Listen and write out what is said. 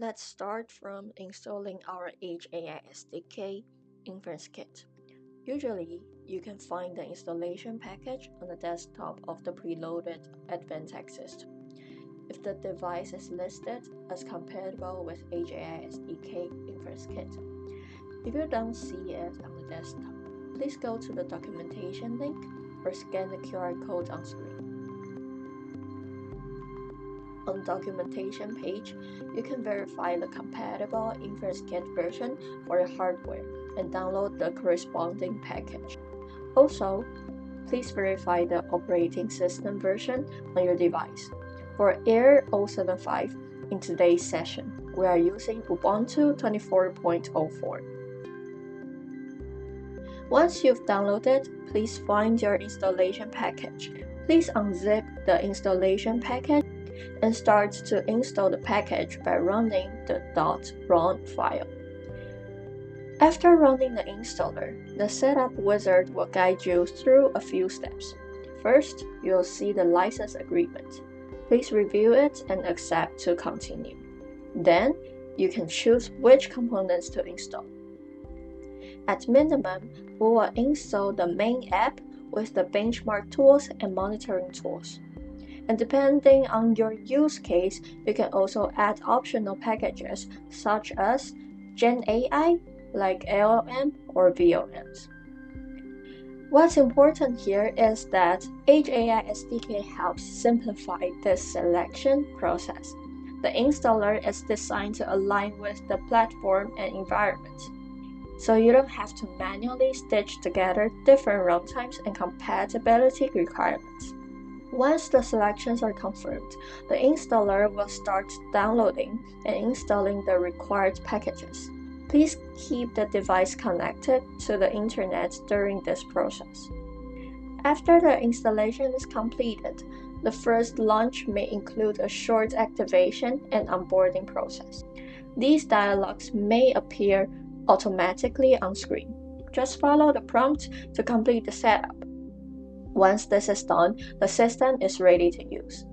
Let's start from installing our Edge AI SDK Inference Kit. Usually, you can find the installation package on the desktop of the preloaded Advantech system. If the device is listed as compatible with Edge AI SDK Inference Kit. If you don't see it on the desktop, please go to the documentation link or scan the QR code on screen. On the documentation page, you can verify the compatible Inference Kit version for your hardware and download the corresponding package. Also, please verify the operating system version on your device. For Air 075, in today's session, we are using Ubuntu 24.04. Once you've downloaded, please find your installation package. Please unzip the installation package and start to install the package by running the .run file. After running the installer, the setup wizard will guide you through a few steps. First, you'll see the license agreement. Please review it and accept to continue. Then, you can choose which components to install. At minimum, we will install the main app with the benchmark tools and monitoring tools. And depending on your use case, you can also add optional packages such as Gen AI, like LLM or VLMs. What's important here is that Edge AI SDK helps simplify this selection process. The installer is designed to align with the platform and environment, so you don't have to manually stitch together different runtimes and compatibility requirements. Once the selections are confirmed, the installer will start downloading and installing the required packages. Please keep the device connected to the internet during this process. After the installation is completed, the first launch may include a short activation and onboarding process. These dialogues may appear automatically on screen. Just follow the prompt to complete the setup. Once this is done, the system is ready to use.